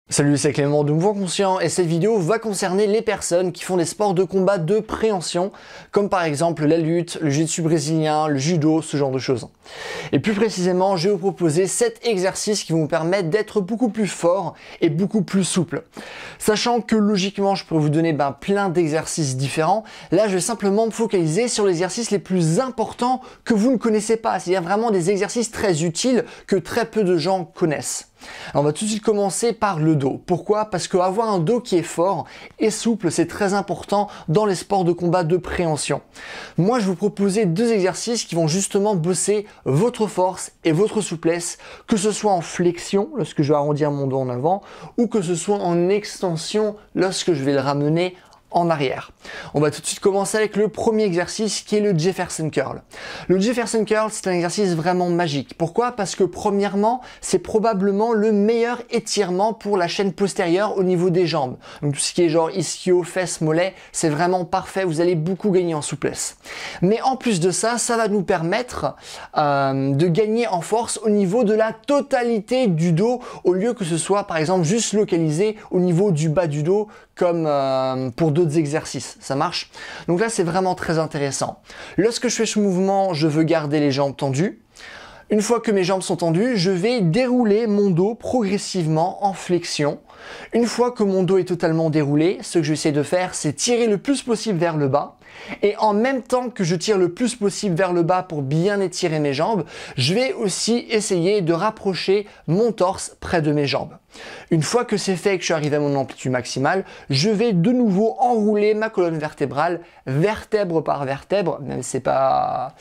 Salut, c'est Clément de Mouvement Conscient et cette vidéo va concerner les personnes qui font des sports de combat de préhension, comme par exemple la lutte, le jiu-jitsu brésilien, le judo, ce genre de choses. Et plus précisément, je vais vous proposer 7 exercices qui vont vous permettre d'être beaucoup plus fort et beaucoup plus souple. Sachant que logiquement, je pourrais vous donner plein d'exercices différents, là je vais simplement me focaliser sur les exercices les plus importants que vous ne connaissez pas, c'est-à-dire vraiment des exercices très utiles que très peu de gens connaissent. Alors on va tout de suite commencer par le dos. Pourquoi? Parce qu'avoir un dos qui est fort et souple, c'est très important dans les sports de combat de préhension. Moi, je vais vous proposer 2 exercices qui vont justement bosser votre force et votre souplesse, que ce soit en flexion, lorsque je vais arrondir mon dos en avant, ou que ce soit en extension, lorsque je vais le ramener en arrière. On va tout de suite commencer avec le premier exercice qui est le Jefferson Curl. Le Jefferson Curl, c'est un exercice vraiment magique. Pourquoi? Parce que premièrement, c'est probablement le meilleur étirement pour la chaîne postérieure au niveau des jambes. Donc tout ce qui est genre ischio, fesses, mollets, c'est vraiment parfait. Vous allez beaucoup gagner en souplesse. Mais en plus de ça, ça va nous permettre de gagner en force au niveau de la totalité du dos, au lieu que ce soit par exemple juste localisé au niveau du bas du dos, comme pour d'autres exercices. Ça marche? Donc là, c'est vraiment très intéressant. Lorsque je fais ce mouvement, je veux garder les jambes tendues. Une fois que mes jambes sont tendues, je vais dérouler mon dos progressivement en flexion. Une fois que mon dos est totalement déroulé, ce que je vais essayer de faire, c'est tirer le plus possible vers le bas. Et en même temps que je tire le plus possible vers le bas pour bien étirer mes jambes, je vais aussi essayer de rapprocher mon torse près de mes jambes. Une fois que c'est fait et que je suis arrivé à mon amplitude maximale, je vais de nouveau enrouler ma colonne vertébrale, vertèbre par vertèbre, même si c'est pas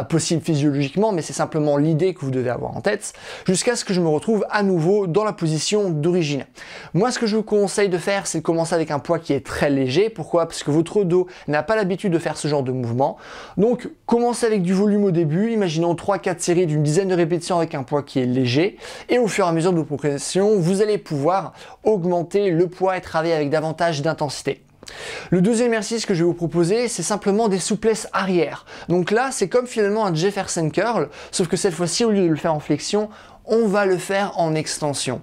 possible physiologiquement, mais c'est simplement l'idée que vous devez avoir en tête, jusqu'à ce que je me retrouve à nouveau dans la position d'origine. Moi, ce que je vous conseille de faire, c'est de commencer avec un poids qui est très léger. Pourquoi? Parce que votre dos n'a pas l'habitude de faire ce genre de mouvement. Donc, commencez avec du volume au début, imaginons 3-4 séries d'une dizaine de répétitions avec un poids qui est léger, et au fur et à mesure de vos progressions, vous allez pouvoir augmenter le poids et travailler avec davantage d'intensité. Le deuxième exercice que je vais vous proposer, c'est simplement des souplesses arrière. Donc là, c'est comme finalement un Jefferson Curl, sauf que cette fois-ci, au lieu de le faire en flexion, on va le faire en extension.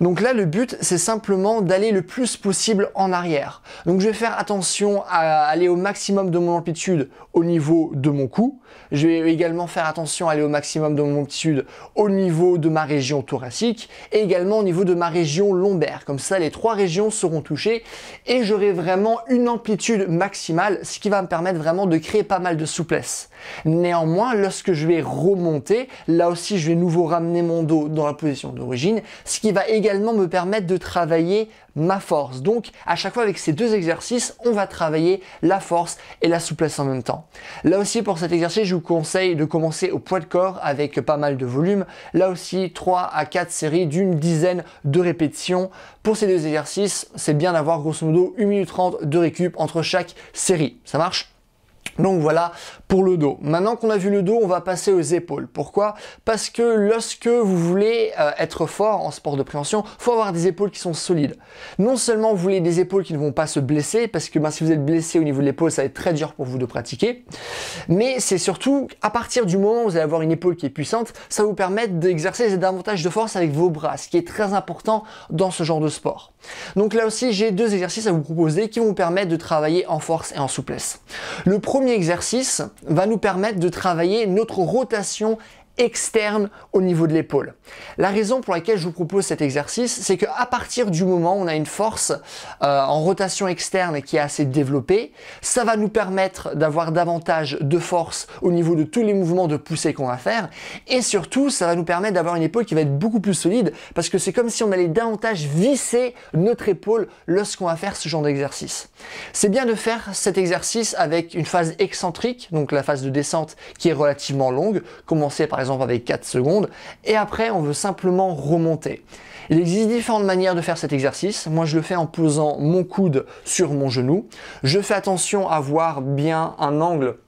Donc là, le but, c'est simplement d'aller le plus possible en arrière. Donc je vais faire attention à aller au maximum de mon amplitude au niveau de mon cou. Je vais également faire attention à aller au maximum de mon amplitude au niveau de ma région thoracique et également au niveau de ma région lombaire. Comme ça, les 3 régions seront touchées et j'aurai vraiment une amplitude maximale, ce qui va me permettre vraiment de créer pas mal de souplesse. Néanmoins, lorsque je vais remonter, là aussi, je vais nouveau ramener mon dos dans la position d'origine, ce qui va également me permettre de travailler ma force. Donc, à chaque fois avec ces 2 exercices, on va travailler la force et la souplesse en même temps. Là aussi, pour cet exercice, je vous conseille de commencer au poids de corps avec pas mal de volume. Là aussi, 3 à 4 séries d'une dizaine de répétitions. Pour ces 2 exercices, c'est bien d'avoir grosso modo 1 minute 30 de récup entre chaque série. Ça marche? Donc voilà pour le dos. Maintenant qu'on a vu le dos, on va passer aux épaules. Pourquoi? Parce que lorsque vous voulez être fort en sport de préhension, il faut avoir des épaules qui sont solides. Non seulement vous voulez des épaules qui ne vont pas se blesser, parce que si vous êtes blessé au niveau de l'épaule, ça va être très dur pour vous de pratiquer. Mais c'est surtout, à partir du moment où vous allez avoir une épaule qui est puissante, ça va vous permettre d'exercer davantage de force avec vos bras, ce qui est très important dans ce genre de sport. Donc là aussi, j'ai 2 exercices à vous proposer qui vont vous permettre de travailler en force et en souplesse. Le premier exercice va nous permettre de travailler notre rotation externe au niveau de l'épaule. La raison pour laquelle je vous propose cet exercice, c'est qu'à partir du moment où on a une force en rotation externe qui est assez développée, ça va nous permettre d'avoir davantage de force au niveau de tous les mouvements de poussée qu'on va faire, et surtout ça va nous permettre d'avoir une épaule qui va être beaucoup plus solide, parce que c'est comme si on allait davantage visser notre épaule lorsqu'on va faire ce genre d'exercice. C'est bien de faire cet exercice avec une phase excentrique, donc la phase de descente qui est relativement longue, commencer par exemple avec 4 secondes, et après on veut simplement remonter. Il existe différentes manières de faire cet exercice. Moi je le fais en posant mon coude sur mon genou. Je fais attention à avoir bien un angle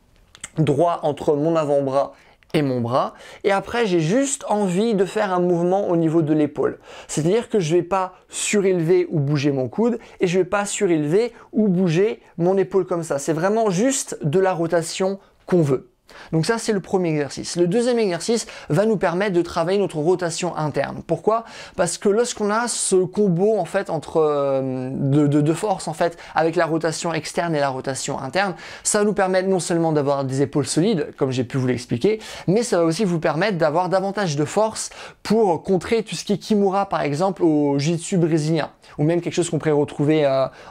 droit entre mon avant-bras et mon bras, et après j'ai juste envie de faire un mouvement au niveau de l'épaule. C'est-à-dire que je ne vais pas surélever ou bouger mon coude, et je ne vais pas surélever ou bouger mon épaule comme ça. C'est vraiment juste de la rotation qu'on veut. Donc ça, c'est le premier exercice. Le deuxième exercice va nous permettre de travailler notre rotation interne. Pourquoi? Parce que lorsqu'on a ce combo en fait entre de force en fait avec la rotation externe et la rotation interne, ça va nous permettre non seulement d'avoir des épaules solides, comme j'ai pu vous l'expliquer, mais ça va aussi vous permettre d'avoir davantage de force pour contrer tout ce qui est Kimura par exemple au jiu-jitsu brésilien, ou même quelque chose qu'on pourrait retrouver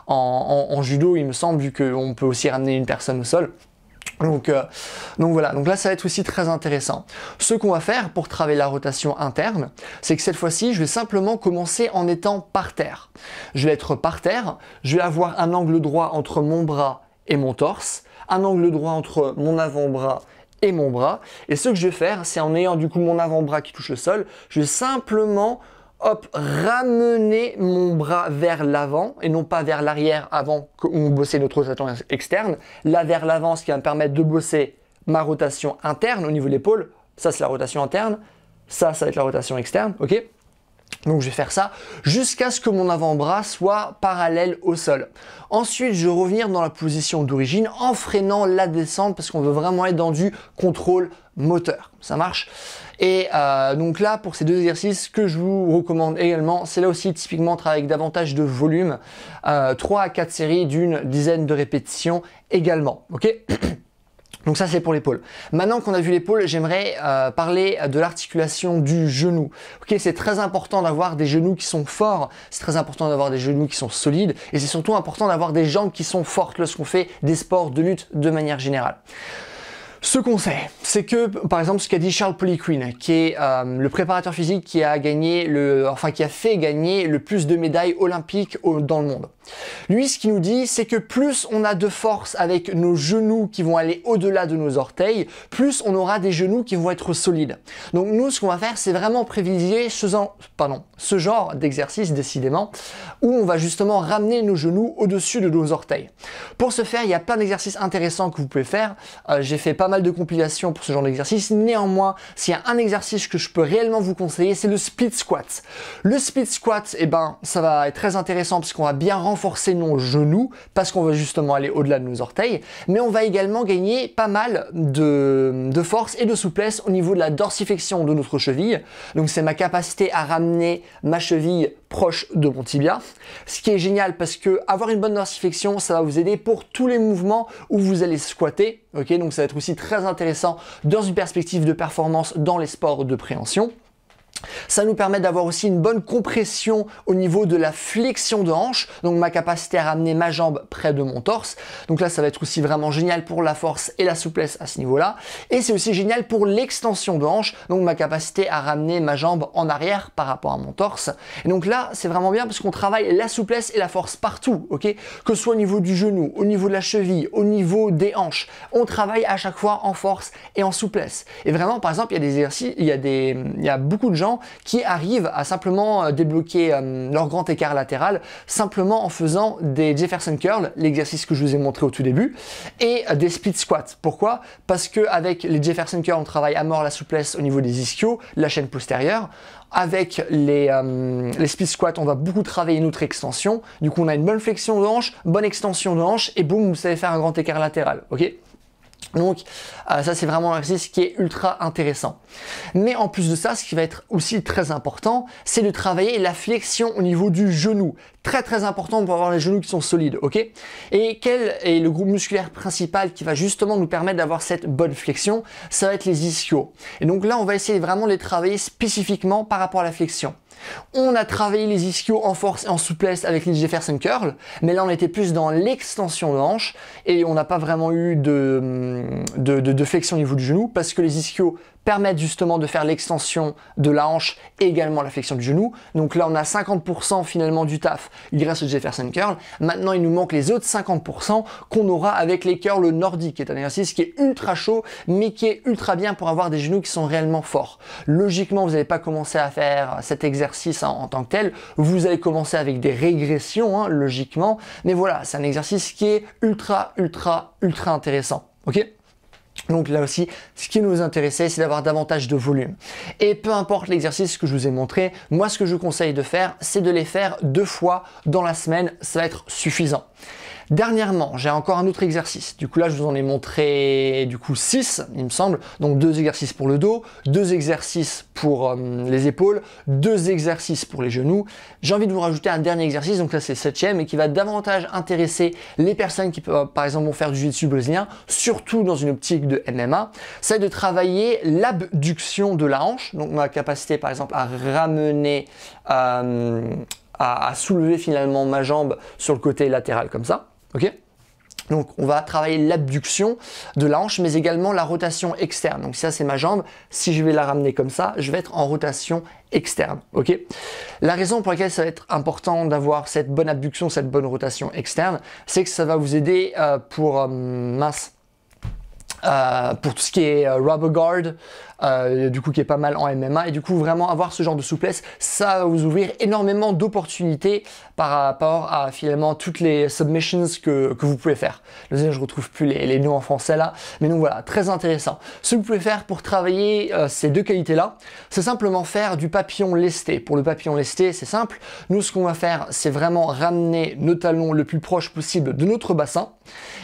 en judo, il me semble, vu qu'on peut aussi ramener une personne au sol. Donc voilà, donc là ça va être aussi très intéressant. Ce qu'on va faire pour travailler la rotation interne, c'est que cette fois-ci, je vais simplement commencer en étant par terre. Je vais être par terre, je vais avoir un angle droit entre mon bras et mon torse, un angle droit entre mon avant-bras et mon bras. Et ce que je vais faire, c'est en ayant du coup mon avant-bras qui touche le sol, je vais simplement hop, ramener mon bras vers l'avant et non pas vers l'arrière avant qu'on bosse notre rotation externe. Là vers l'avant, ce qui va me permettre de bosser ma rotation interne au niveau de l'épaule. Ça, c'est la rotation interne. Ça va être la rotation externe. Ok? Donc je vais faire ça jusqu'à ce que mon avant-bras soit parallèle au sol. Ensuite, je vais revenir dans la position d'origine en freinant la descente parce qu'on veut vraiment être dans du contrôle moteur. Ça marche? Et donc là, pour ces deux exercices, ce que je vous recommande également, c'est là aussi typiquement travailler avec davantage de volume. 3 à 4 séries d'une dizaine de répétitions également. Ok? Donc ça, c'est pour l'épaule. Maintenant qu'on a vu l'épaule, j'aimerais parler de l'articulation du genou. Ok, c'est très important d'avoir des genoux qui sont forts, c'est très important d'avoir des genoux qui sont solides, et c'est surtout important d'avoir des jambes qui sont fortes lorsqu'on fait des sports de lutte de manière générale. Ce qu'on sait, c'est que, par exemple, ce qu'a dit Charles Poliquin, qui est le préparateur physique qui a fait gagner le plus de médailles olympiques dans le monde. Lui, ce qu'il nous dit, c'est que plus on a de force avec nos genoux qui vont aller au-delà de nos orteils, plus on aura des genoux qui vont être solides. Donc nous, ce qu'on va faire, c'est vraiment privilégier ce genre d'exercice, décidément, où on va justement ramener nos genoux au-dessus de nos orteils. Pour ce faire, il y a plein d'exercices intéressants que vous pouvez faire. J'ai fait pas mal de compilations pour ce genre d'exercice. Néanmoins, s'il y a un exercice que je peux réellement vous conseiller, c'est le split squat. Le split squat, ça va être très intéressant parce qu'on va bien renforcer nos genoux parce qu'on va justement aller au-delà de nos orteils, mais on va également gagner pas mal de force et de souplesse au niveau de la dorsiflexion de notre cheville. Donc c'est ma capacité à ramener ma cheville proche de mon tibia, ce qui est génial parce que avoir une bonne dorsiflexion, ça va vous aider pour tous les mouvements où vous allez squatter. Ok, donc ça va être aussi très intéressant dans une perspective de performance dans les sports de préhension. Ça nous permet d'avoir aussi une bonne compression au niveau de la flexion de hanche, donc ma capacité à ramener ma jambe près de mon torse. Donc là, ça va être aussi vraiment génial pour la force et la souplesse à ce niveau-là. Et c'est aussi génial pour l'extension de hanche, donc ma capacité à ramener ma jambe en arrière par rapport à mon torse. Et donc là, c'est vraiment bien parce qu'on travaille la souplesse et la force partout, ok? Que ce soit au niveau du genou, au niveau de la cheville, au niveau des hanches. On travaille à chaque fois en force et en souplesse. Et vraiment, par exemple, il y a des exercices, il y a beaucoup de gens qui arrivent à simplement débloquer leur grand écart latéral simplement en faisant des Jefferson Curl, l'exercice que je vous ai montré au tout début, et des split squats. Pourquoi? Parce qu'avec les Jefferson Curl, on travaille à mort la souplesse au niveau des ischios, la chaîne postérieure. Avec les split squats, on va beaucoup travailler notre extension. Du coup, on a une bonne flexion de hanche, bonne extension de hanche, et boum, vous savez faire un grand écart latéral. Ok? Donc ça, c'est vraiment un exercice qui est ultra intéressant. Mais en plus de ça, ce qui va être aussi très important, c'est de travailler la flexion au niveau du genou. Très très important pour avoir les genoux qui sont solides, ok? Et quel est le groupe musculaire principal qui va justement nous permettre d'avoir cette bonne flexion? Ça va être les ischios. Et donc là, on va essayer vraiment de les travailler spécifiquement par rapport à la flexion. On a travaillé les ischios en force et en souplesse avec les Jefferson Curl, mais là on était plus dans l'extension de hanche et on n'a pas vraiment eu de flexion au niveau du genou parce que les ischios permettent justement de faire l'extension de la hanche et également la flexion du genou. Donc là, on a 50% finalement du taf grâce au Jefferson Curl. Maintenant, il nous manque les autres 50% qu'on aura avec les curls nordiques, qui est un exercice qui est ultra chaud, mais qui est ultra bien pour avoir des genoux qui sont réellement forts. Logiquement, vous n'allez pas commencer à faire cet exercice en tant que tel. Vous allez commencer avec des régressions, logiquement. Mais voilà, c'est un exercice qui est ultra intéressant. Ok ? Donc là aussi, ce qui nous intéressait, c'est d'avoir davantage de volume. Et peu importe l'exercice que je vous ai montré, moi ce que je vous conseille de faire, c'est de les faire 2 fois dans la semaine, ça va être suffisant. Dernièrement, j'ai encore un autre exercice. Du coup là, je vous en ai montré 6, il me semble. Donc 2 exercices pour le dos, 2 exercices pour les épaules, 2 exercices pour les genoux. J'ai envie de vous rajouter un dernier exercice, donc là c'est le 7e, et qui va davantage intéresser les personnes qui, par exemple, vont faire du jiu-jitsu brésilien, surtout dans une optique de MMA. C'est de travailler l'abduction de la hanche, donc ma capacité par exemple à ramener, à soulever finalement ma jambe sur le côté latéral comme ça. Ok, donc on va travailler l'abduction de la hanche, mais également la rotation externe. Donc ça c'est ma jambe, si je vais la ramener comme ça, je vais être en rotation externe. Ok, la raison pour laquelle ça va être important d'avoir cette bonne abduction, cette bonne rotation externe, c'est que ça va vous aider pour tout ce qui est rubber guard, du coup qui est pas mal en MMA, et du coup vraiment avoir ce genre de souplesse, ça va vous ouvrir énormément d'opportunités par rapport à finalement toutes les submissions que vous pouvez faire. Je retrouve plus les noms en français là, mais donc voilà, très intéressant. Ce que vous pouvez faire pour travailler ces deux qualités là, c'est simplement faire du papillon lesté. Pour le papillon lesté, c'est simple, nous ce qu'on va faire, c'est vraiment ramener nos talons le plus proche possible de notre bassin,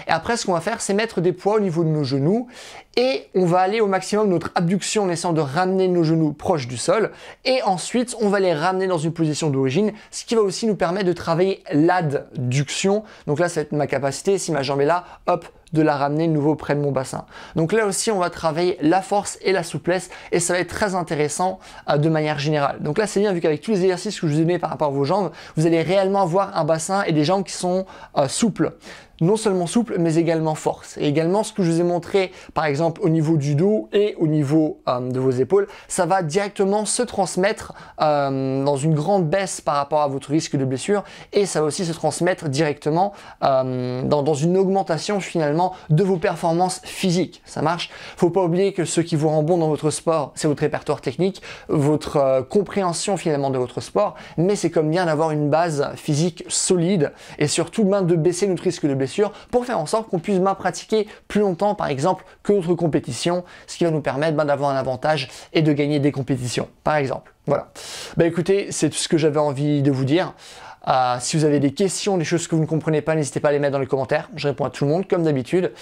et après ce qu'on va faire, c'est mettre des poids au niveau de nos genoux, et on va aller au maximum de notre abduction en essayant de ramener nos genoux proches du sol, et ensuite on va les ramener dans une position d'origine, ce qui va aussi nous permettre de travailler l'adduction. Donc là ça va être ma capacité, si ma jambe est là, hop, de la ramener de nouveau près de mon bassin. Donc là aussi on va travailler la force et la souplesse, et ça va être très intéressant de manière générale. Donc là c'est bien, vu qu'avec tous les exercices que je vous ai donnés par rapport à vos jambes, vous allez réellement avoir un bassin et des jambes qui sont souples. Non seulement souple, mais également force. Et également ce que je vous ai montré, par exemple au niveau du dos et au niveau de vos épaules, ça va directement se transmettre dans une grande baisse par rapport à votre risque de blessure, et ça va aussi se transmettre directement dans une augmentation finalement de vos performances physiques. Ça marche. Faut pas oublier que ce qui vous rend bon dans votre sport, c'est votre répertoire technique, votre compréhension finalement de votre sport, mais c'est comme bien d'avoir une base physique solide, et surtout de baisser notre risque de blessure pour faire en sorte qu'on puisse pratiquer plus longtemps par exemple que d'autres compétitions, ce qui va nous permettre d'avoir un avantage et de gagner des compétitions par exemple. Voilà, écoutez, c'est tout ce que j'avais envie de vous dire. Si vous avez des questions, des choses que vous ne comprenez pas, n'hésitez pas à les mettre dans les commentaires. Je réponds à tout le monde comme d'habitude.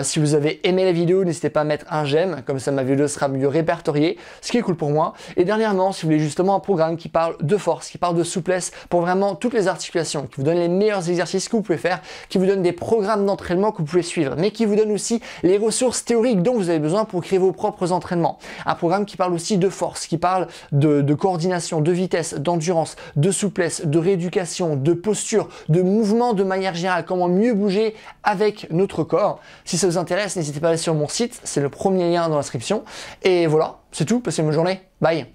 Si vous avez aimé la vidéo, n'hésitez pas à mettre un j'aime, comme ça ma vidéo sera mieux répertoriée, ce qui est cool pour moi. Et dernièrement, si vous voulez justement un programme qui parle de force, qui parle de souplesse pour vraiment toutes les articulations, qui vous donne les meilleurs exercices que vous pouvez faire, qui vous donne des programmes d'entraînement que vous pouvez suivre, mais qui vous donne aussi les ressources théoriques dont vous avez besoin pour créer vos propres entraînements. Un programme qui parle aussi de force, qui parle de coordination, de vitesse, d'endurance, de souplesse, de rééducation, de posture, de mouvement de manière générale, comment mieux bouger avec notre corps. Si ça vous intéresse, n'hésitez pas à aller sur mon site, c'est le premier lien dans l'inscription. Et voilà, c'est tout, passez une bonne journée, bye.